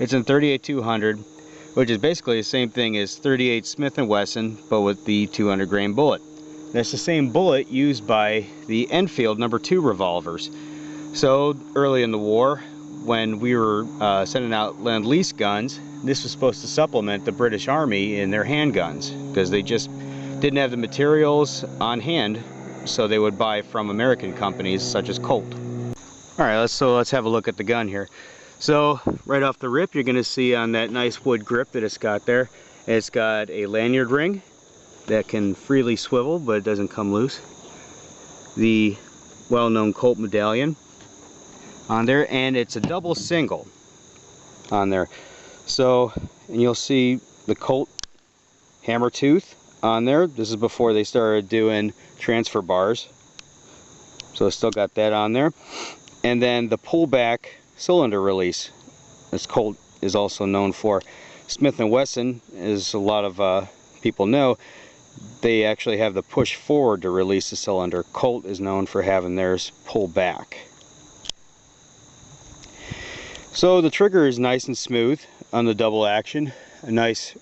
It's in 38-200, which is basically the same thing as 38 Smith & Wesson, but with the 200 grain bullet. That's the same bullet used by the Enfield No. 2 revolvers. So early in the war, when we were sending out Lend-Lease guns, this was supposed to supplement the British Army in their handguns, because they just didn't have the materials on hand, so they would buy from American companies such as Colt. Alright, let's have a look at the gun here. So right off the rip, you're going to see on that nice wood grip that it's got there, it's got a lanyard ring that can freely swivel, but it doesn't come loose. The well-known Colt medallion on there, and it's a double single on there. So, and you'll see the Colt hammer tooth on there. This is before they started doing transfer bars, so it's still got that on there. And then the pullback cylinder release, as Colt is also known for. Smith & Wesson, as a lot of people know, they actually have the push forward to release the cylinder. Colt is known for having theirs pull back. So the trigger is nice and smooth on the double action, a nice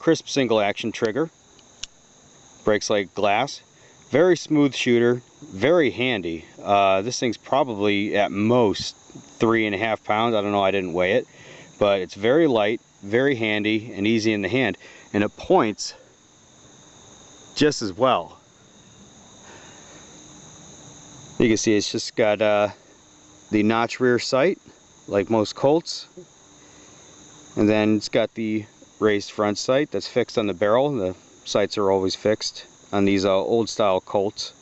crisp single action trigger, breaks like glass, very smooth shooter, very handy. This thing's probably at most 3.5 pounds. I don't know, I didn't weigh it, but it's very light, very handy, and easy in the hand, and it points just as well. You can see it's just got the notch rear sight like most Colts, and then it's got the raised front sight that's fixed on the barrel. The sights are always fixed on these old style Colts.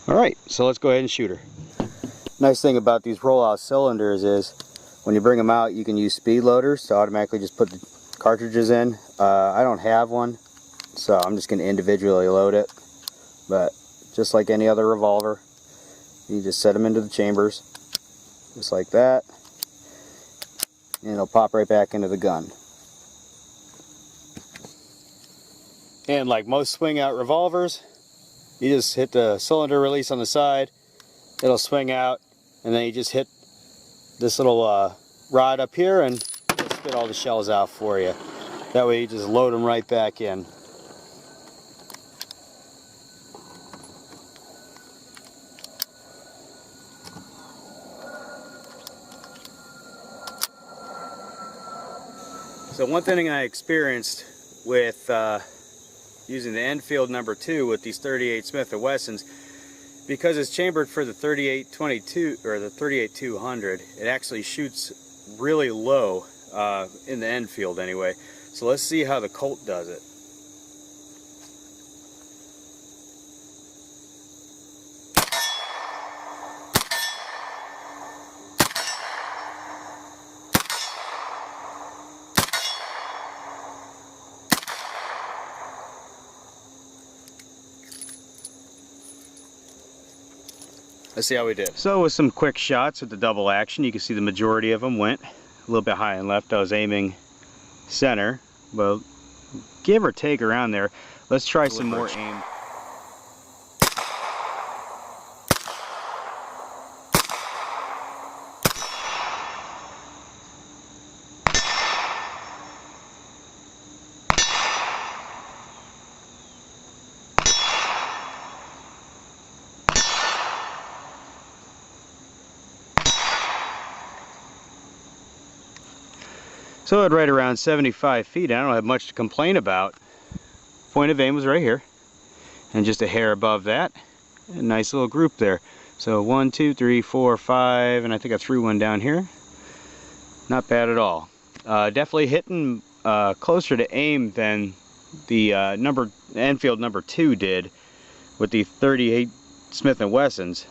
Alright, so let's go ahead and shoot her. Nice thing about these roll-out cylinders is when you bring them out, you can use speed loaders to automatically just put the cartridges in. I don't have one, so I'm just going to individually load it, but just like any other revolver, you just set them into the chambers just like that, and it'll pop right back into the gun. And like most swing out revolvers, you just hit the cylinder release on the side, it'll swing out, and then you just hit this little rod up here and it'll spit all the shells out for you. That way you just load them right back in. So one thing I experienced with using the Enfield No. 2 with these 38 Smith & Wessons, because it's chambered for the 38-22 or the 38-200, it actually shoots really low in the Enfield anyway. So let's see how the Colt does it. Let's see how we did. So with some quick shots with the double action, you can see the majority of them went a little bit high and left. I was aiming center, but give or take around there. Let's try some more aim. So at right around 75 feet, I don't have much to complain about. Point of aim was right here, and just a hair above that. A nice little group there. So 1, 2, 3, 4, 5, and I think I threw one down here. Not bad at all. Definitely hitting closer to aim than the Enfield No. 2 did with the 38 Smith & Wessons.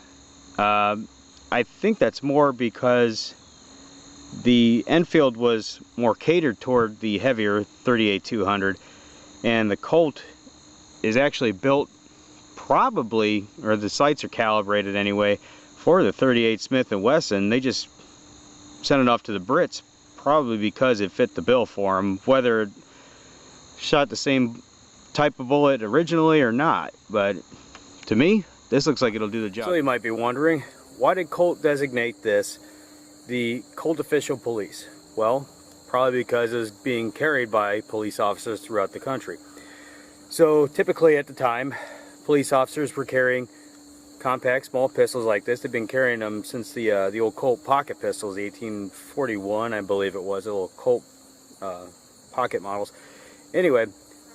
I think that's more because the Enfield was more catered toward the heavier 38-200, and the Colt is actually built probably, or the sights are calibrated anyway, for the 38 Smith & Wesson. They just sent it off to the Brits probably because it fit the bill for them, whether it shot the same type of bullet originally or not. But to me, this looks like it'll do the job. So you might be wondering, why did Colt designate this the Colt official police? Well, probably because it was being carried by police officers throughout the country. So typically at the time, police officers were carrying compact small pistols like this. They've been carrying them since the old Colt pocket pistols, 1841 I believe it was, the little Colt pocket models. Anyway,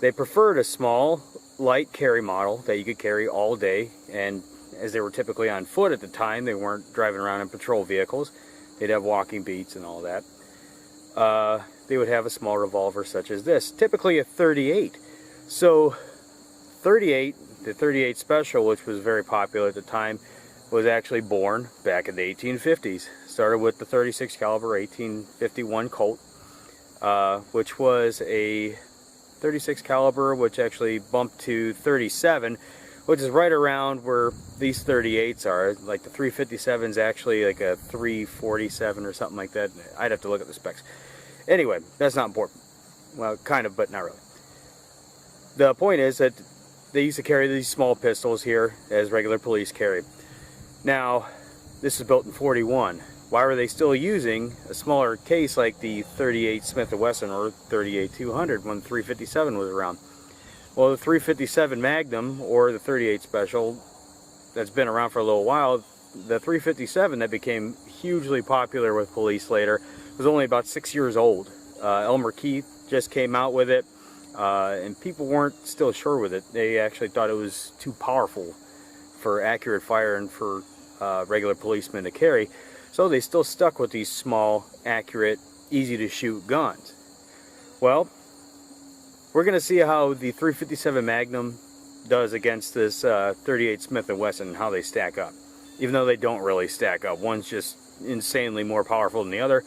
they preferred a small, light carry model that you could carry all day, and as they were typically on foot at the time, they weren't driving around in patrol vehicles. They'd have walking beats and all that. They would have a small revolver such as this, typically a .38. So the .38 Special, which was very popular at the time, was actually born back in the 1850s. Started with the .36 caliber 1851 Colt, which was a .36 caliber, which actually bumped to .37, which is right around where these .38s are. Like the .357 is actually like a .347 or something like that. I'd have to look at the specs. Anyway, that's not important. Well, kind of, but not really. The point is that they used to carry these small pistols here as regular police carry. Now, this is built in '41. Why were they still using a smaller case like the .38 Smith & Wesson or .38 200 when the .357 was around? Well, the .357 Magnum or the .38 Special that's been around for a little while, the .357 that became hugely popular with police later was only about 6 years old. Elmer Keith just came out with it. And people weren't still sure with it. They actually thought it was too powerful for accurate fire and for regular policemen to carry. So they still stuck with these small, accurate, easy to shoot guns. Well, we're going to see how the .357 Magnum does against this .38 Smith & Wesson and how they stack up. Even though they don't really stack up. One's just insanely more powerful than the other.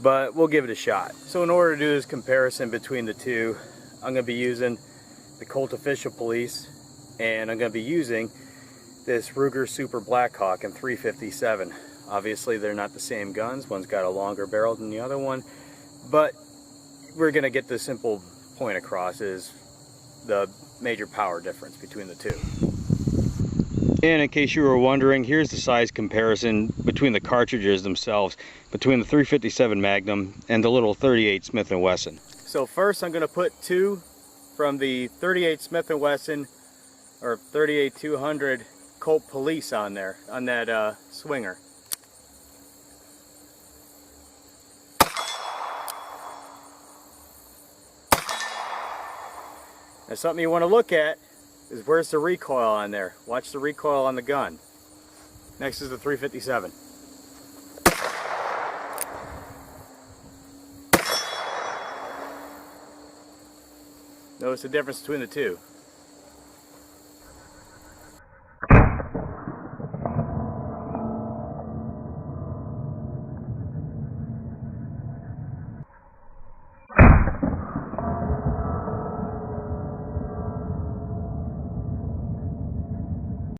But we'll give it a shot. So in order to do this comparison between the two, I'm going to be using the Colt Official Police, and I'm going to be using this Ruger Super Blackhawk in .357. Obviously they're not the same guns. One's got a longer barrel than the other one, but we're going to get the simple point across is the major power difference between the two. And in case you were wondering, here's the size comparison between the cartridges themselves, between the .357 Magnum and the little .38 Smith & Wesson. So first I'm going to put two from the .38 Smith & Wesson or .38 200 Colt Police on there, on that swinger. Now something you want to look at is where's the recoil on there. Watch the recoil on the gun. Next is the .357. Notice the difference between the two.